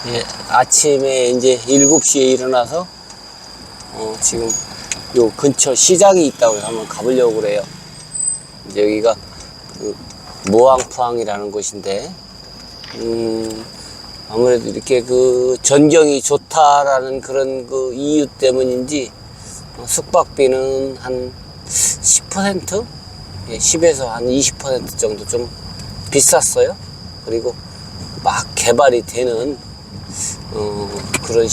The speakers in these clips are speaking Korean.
예, 아침에 이제 7시에 일어나서 지금 요 근처 시장이 있다고 해서 한번 가보려고 그래요. 이제 여기가 그 모항포항이라는 곳인데 아무래도 이렇게 그 전경이 좋다라는 그런 그 이유 때문인지 숙박비는 한 10%? 예, 10에서 한 20% 정도 좀 비쌌어요. 그리고 막 개발이 되는 그런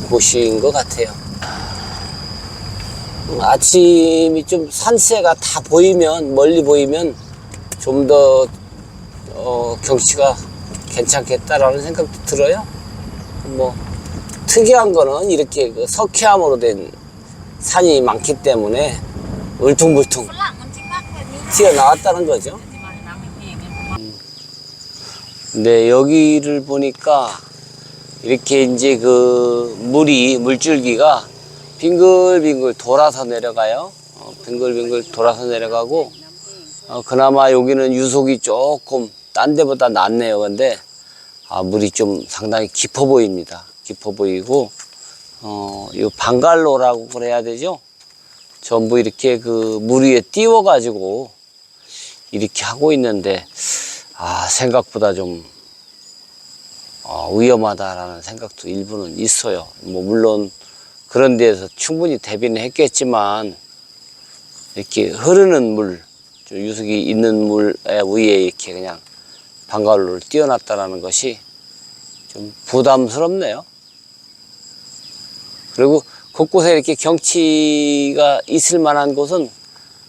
곳인 것 같아요. 아침이 좀 산세가 다 보이면, 멀리 보이면 좀 더 경치가 괜찮겠다라는 생각도 들어요. 뭐 특이한 거는 이렇게 그 석회암으로 된 산이 많기 때문에 울퉁불퉁 튀어나왔다는 거죠. 근데 여기를 보니까 이렇게 이제 그 물줄기가 빙글빙글 돌아서 내려가요. 빙글빙글 돌아서 내려가고, 그나마 여기는 유속이 조금 딴 데보다 낫네요. 근데 물이 좀 상당히 깊어 보입니다. 깊어 보이고, 이 방갈로라고 그래야 되죠? 전부 이렇게 그 물 위에 띄워가지고 이렇게 하고 있는데, 생각보다 좀 위험하다라는 생각도 일부는 있어요. 뭐 물론 그런 데에서 충분히 대비는 했겠지만, 이렇게 흐르는 물, 좀 유속이 있는 물 위에 이렇게 그냥 방갈로를 띄워놨다는 것이 좀 부담스럽네요. 그리고 곳곳에 이렇게 경치가 있을 만한 곳은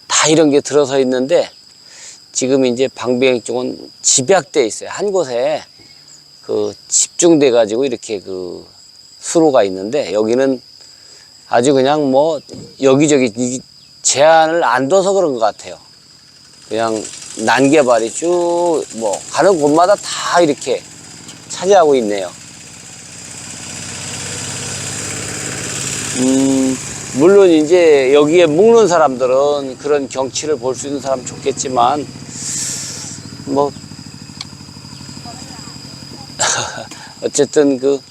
다 이런 게 들어서 있는데, 지금 이제 방비행 쪽은 집약되어 있어요. 한 곳에 그 집중돼 가지고 이렇게 그 수로가 있는데, 여기는 아주 그냥 뭐 여기저기 제한을 안 둬서 그런 것 같아요. 그냥 난개발이 쭉 뭐 가는 곳마다 다 이렇게 차지하고 있네요. 물론 이제 여기에 묵는 사람들은 그런 경치를 볼 수 있는 사람 좋겠지만, 뭐 어쨌든 그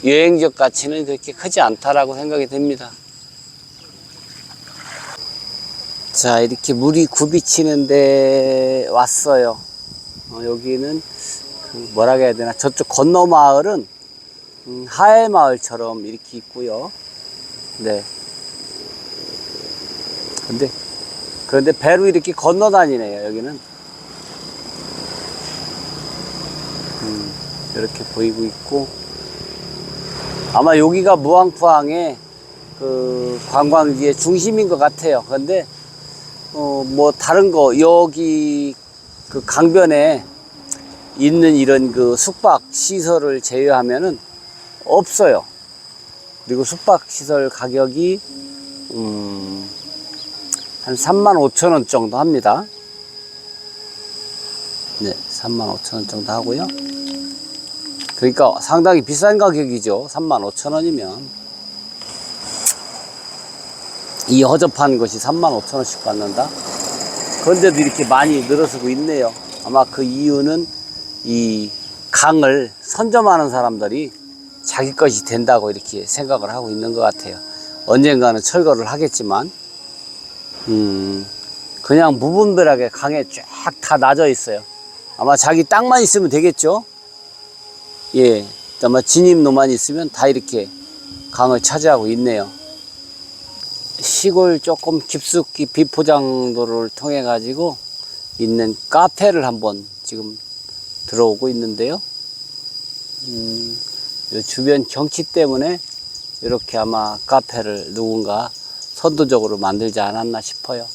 여행적 가치는 그렇게 크지 않다라고 생각이 됩니다. 자, 이렇게 물이 굽이치는데 왔어요. 여기는 그 뭐라고 해야 되나, 저쪽 건너 마을은 하회 마을처럼 이렇게 있고요. 네. 그런데 배로 이렇게 건너 다니네요. 여기는 이렇게 보이고 있고, 아마 여기가 무항포항의 그 관광지의 중심인 것 같아요. 그런데 뭐 다른 거 여기 그 강변에 있는 이런 그 숙박 시설을 제외하면은 없어요. 그리고 숙박 시설 가격이 한 35,000원 정도 합니다. 네, 35,000원 정도 하고요. 그러니까 상당히 비싼 가격이죠. 35,000원이면. 이 허접한 것이 35,000원씩 받는다? 그런데도 이렇게 많이 늘어서고 있네요. 아마 그 이유는 이 강을 선점하는 사람들이 자기 것이 된다고 이렇게 생각을 하고 있는 것 같아요. 언젠가는 철거를 하겠지만, 그냥 무분별하게 강에 쫙 다 낮아 있어요. 아마 자기 땅만 있으면 되겠죠? 예, 아마 진입로만 있으면 다 이렇게 강을 차지하고 있네요. 시골 조금 깊숙이 비포장도를 통해 가지고 있는 카페를 한번 지금 들어오고 있는데요. 이 주변 경치 때문에 이렇게 아마 카페를 누군가 선도적으로 만들지 않았나 싶어요.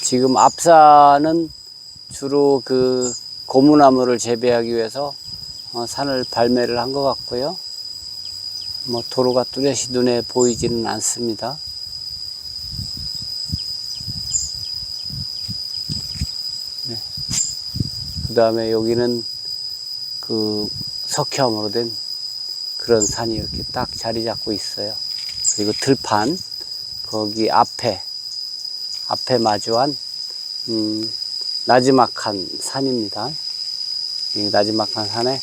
지금 앞산은 주로 그 고무나무를 재배하기 위해서 산을 발매를 한 것 같고요. 뭐 도로가 뚜렷이 눈에 보이지는 않습니다. 네. 그 다음에 여기는 그 석회암으로 된 그런 산이 이렇게 딱 자리 잡고 있어요. 그리고 들판, 거기 앞에 마주한 나지막한 산입니다. 이 나지막한 산에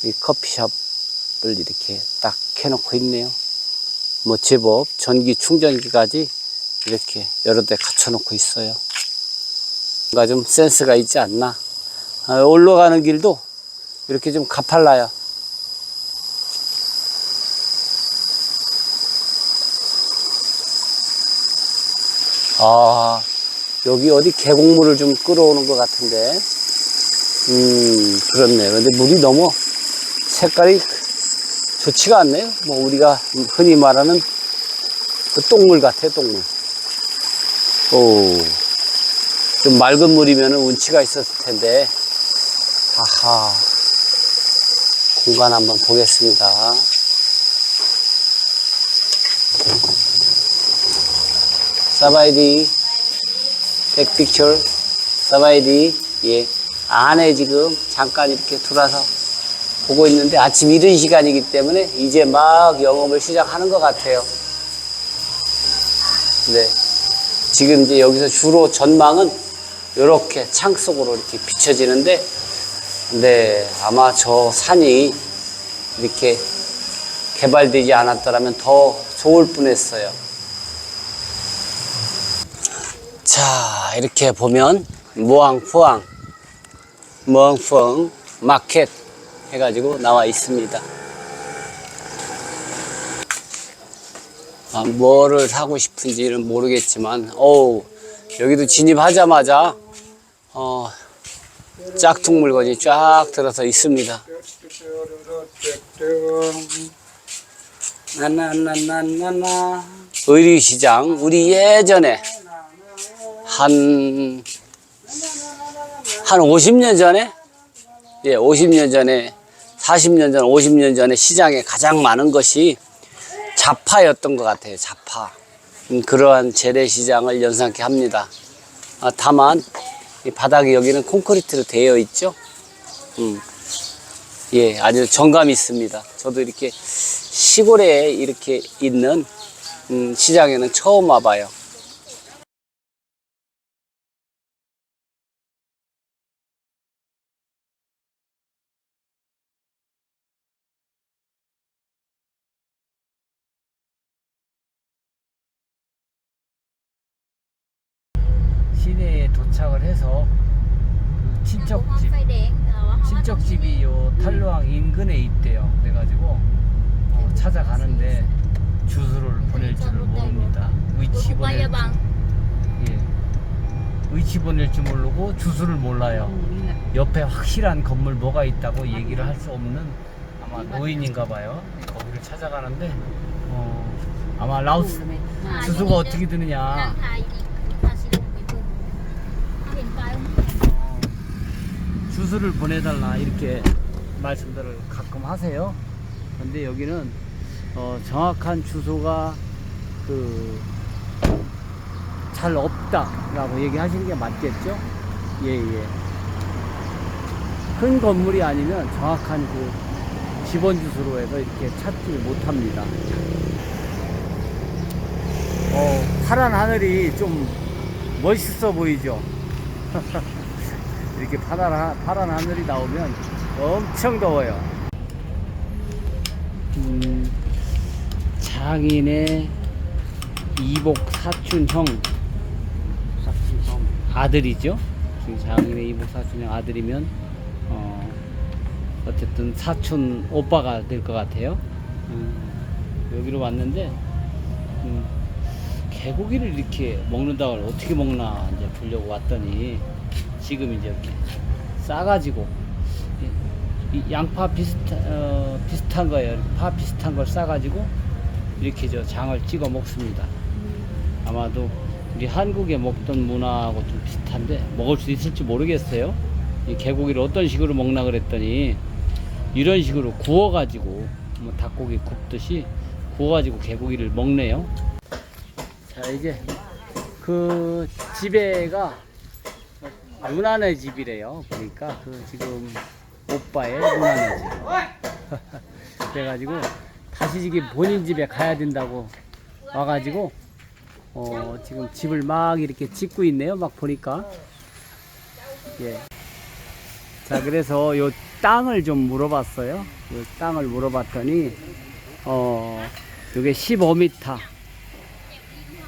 이 커피숍을 이렇게 딱 해놓고 있네요. 뭐 제법 전기 충전기까지 이렇게 여러 대 갖춰놓고 있어요. 뭔가 좀 센스가 있지 않나. 올라가는 길도 이렇게 좀 가팔라요. 아, 여기 어디 계곡물을 좀 끌어오는 것 같은데. 그렇네요. 근데 물이 너무 색깔이 좋지가 않네요. 뭐 우리가 흔히 말하는 그 똥물 같아요, 똥물. 오, 좀 맑은 물이면 운치가 있었을 텐데. 아하, 공간 한번 보겠습니다. 사바이디, 백픽처, 사바이디. 예, 안에 지금 잠깐 이렇게 들어와서 보고 있는데 아침 이른 시간이기 때문에 이제 막 영업을 시작하는 것 같아요. 네, 지금 이제 여기서 주로 전망은 이렇게 창 속으로 이렇게 비춰지는데, 네, 아마 저 산이 이렇게 개발되지 않았더라면 더 좋을 뻔했어요. 자, 이렇게 보면 무앙푸앙 마켓 해가지고 나와 있습니다. 뭐를 사고 싶은지는 모르겠지만, 여기도 진입하자마자 짝퉁 물건이 쫙 들어서 있습니다. 나나나나나나. 의류시장, 우리 예전에 한 50년 전에, 예, 50년 전에, 40년 전, 50년 전에 시장에 가장 많은 것이 자파였던 것 같아요. 자파. 그러한 재래시장을 연상케 합니다. 다만 이 바닥이 여기는 콘크리트로 되어 있죠. 예, 아주 정감이 있습니다. 저도 이렇게 시골에 이렇게 있는 시장에는 처음 와봐요. 시내에 도착을 해서 그 친척집이 요 탈루앙 인근에 있대요. 그래가지고 찾아가는데 주소를 보낼 줄을 모릅니다. 위치 보낼 줄 모르고 주소를 몰라요. 옆에 확실한 건물 뭐가 있다고 얘기를 할 수 없는 아마 노인인가 봐요. 거기를 찾아가는데 아마 라오스 주소가 어떻게 되느냐, 주소를 보내달라 이렇게 말씀들을 가끔 하세요. 근데 여기는 정확한 주소가 잘 없다라고 얘기하시는 게 맞겠죠? 예. 큰 건물이 아니면 정확한 그 집원 주소로 해서 이렇게 찾지 못합니다. 파란 하늘이 좀 멋있어 보이죠? 이렇게 파란 하늘이 나오면 엄청 더워요. 장인의 이복 사촌형 아들이죠. 장인의 이복 사촌형 아들이면 어쨌든 사촌 오빠가 될 것 같아요. 여기로 왔는데 개고기를 이렇게 먹는다고 어떻게 먹나 이제 보려고 왔더니 지금 이제 이렇게 싸가지고 이 양파 비슷한 거예요. 파 비슷한 걸 싸가지고 이렇게 장을 찍어 먹습니다. 아마도 우리 한국에 먹던 문화하고 좀 비슷한데 먹을 수 있을지 모르겠어요. 이 개고기를 어떤 식으로 먹나 그랬더니 이런 식으로 구워가지고 뭐 닭고기 굽듯이 구워가지고 개고기를 먹네요. 자, 이제 그 집에가 누나네 집이래요. 그러니까 지금 오빠의 누나네 집. 그래가지고 다시 지금 본인 집에 가야 된다고 와가지고 지금 집을 막 이렇게 짓고 있네요. 막 보니까 예. 자, 그래서 요 땅을 좀 물어봤어요. 요 땅을 물어봤더니, 요게 15m,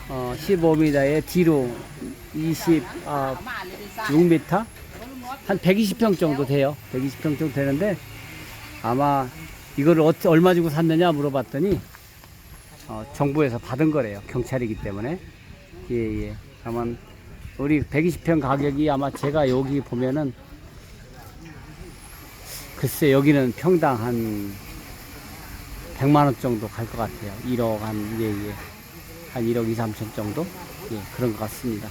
15m에 뒤로 26m? 한 120평 정도 돼요. 120평 정도 되는데, 아마 이거를 얼마 주고 샀느냐 물어봤더니, 정부에서 받은 거래요. 경찰이기 때문에. 예, 예. 아마 우리 120평 가격이 아마 제가 여기 보면은, 글쎄, 여기는 평당 한 100만원 정도 갈 것 같아요. 1억 예, 예. 한 1억 2, 3천 정도? 예, 그런 것 같습니다.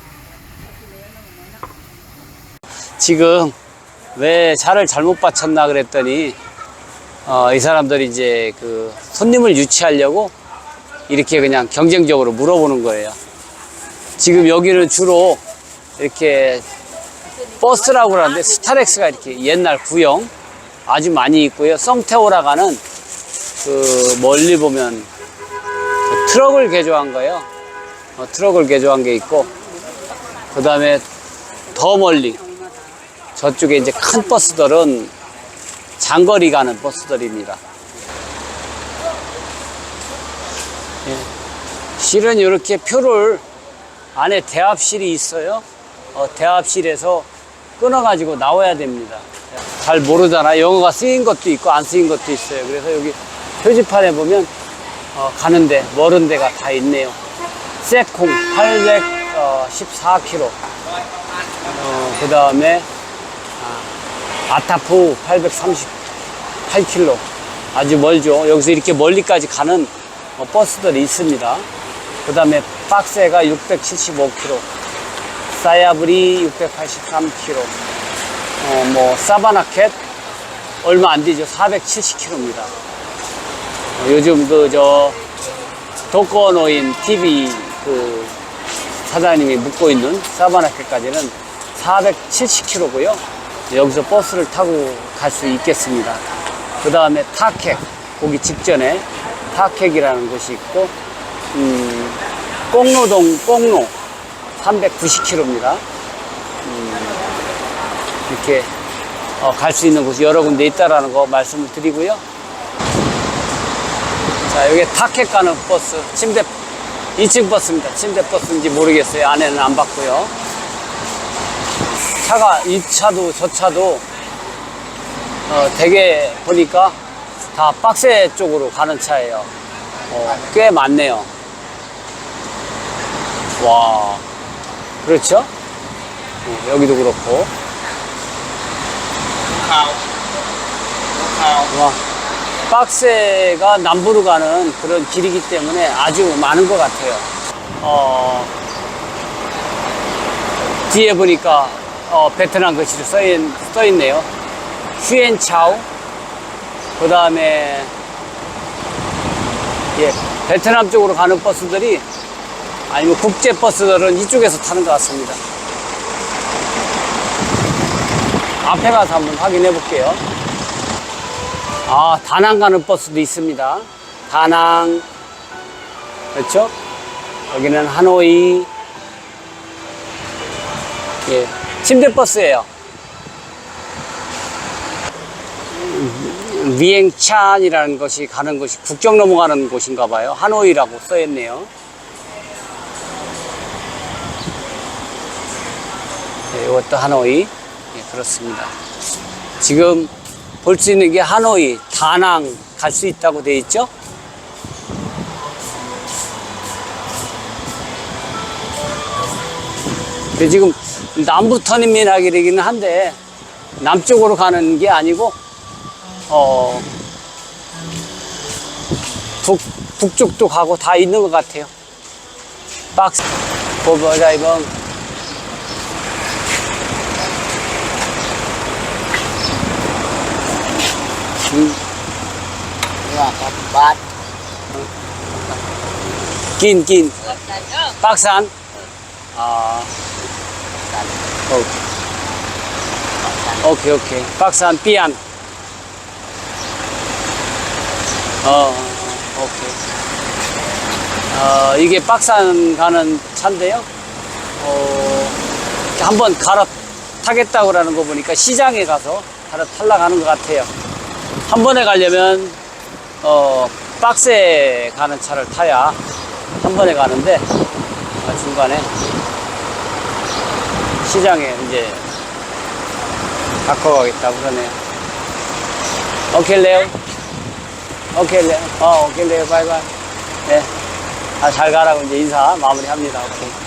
지금 왜 차를 잘못 바쳤나 그랬더니, 이 사람들이 이제 그 손님을 유치하려고 이렇게 그냥 경쟁적으로 물어보는 거예요. 지금 여기는 주로 이렇게 버스라고 그러는데 스타렉스가 이렇게 옛날 구형 아주 많이 있고요. 썽테오라가는 그 멀리 보면 그 트럭을 개조한 거예요. 트럭을 개조한 게 있고, 그 다음에 더 멀리 저쪽에 이제 큰 버스들은 장거리 가는 버스들입니다. 예. 실은 이렇게 표를 안에 대합실이 있어요. 대합실에서 끊어가지고 나와야 됩니다. 잘 모르잖아. 영어가 쓰인 것도 있고 안 쓰인 것도 있어요. 그래서 여기 표지판에 보면 가는데 멀은 데가 다 있네요. 세콩 814km, 그 다음에 아타프 838km, 아주 멀죠. 여기서 이렇게 멀리까지 가는 버스들이 있습니다. 그 다음에 박세가 675km, 사야브리 683km, 뭐 사바나켓 얼마 안 되죠. 470km입니다. 요즘 독거노인 TV 그 사장님이 묵고 있는 사바나켓까지는 470km고요. 여기서 버스를 타고 갈 수 있겠습니다. 그 다음에 타켓, 거기 직전에 타켓이라는 곳이 있고, 꽁로동 꽁로 390km입니다. 이렇게 갈 수 있는 곳이 여러 군데 있다라는 거 말씀을 드리고요. 자, 여기 타켓 가는 버스, 2층 버스입니다. 침대 버스인지 모르겠어요. 안에는 안 봤고요. 차가 이 차도 저 차도 되게 보니까 다 박세 쪽으로 가는 차예요. 꽤 많네요. 와, 그렇죠? 여기도 그렇고. 와, 박세가 남부로 가는 그런 길이기 때문에 아주 많은 것 같아요. 뒤에 보니까 베트남 글씨로 써있네요. 휴엔차오. 그 다음에 예, 베트남 쪽으로 가는 버스들이, 아니면 국제 버스들은 이쪽에서 타는 것 같습니다. 앞에 가서 한번 확인해 볼게요. 다낭 가는 버스도 있습니다. 다낭, 그렇죠? 여기는 하노이. 예, 침대 버스예요. 비행찬이라는 것이 가는 곳이 국경 넘어가는 곳인가 봐요. 하노이라고 써있네요. 네, 이것도 하노이. 예, 그렇습니다. 지금 볼 수 있는 게 하노이, 다낭 갈 수 있다고 돼 있죠? 근데 지금 남부 터미널이기는 한데 남쪽으로 가는 게 아니고 북쪽도 가고 다 있는 것 같아요. 박스 보자 이건. 긴 박산. 오케이 박산 삐안. 오케이. 이게 박산 가는 차인데요. 한번 타겠다고 그러는 거 보니까 시장에 가서 탈락하는 것 같아요. 한 번에 가려면 박스에 가는 차를 타야 한 번에 가는데 중간에 시장에 이제 갖고 가겠다고 그러네요. 오케이 레오. 오케이 레오. 오케이 레오. 바이바이. 네. 잘 가라고 이제 인사 마무리합니다. 오케이.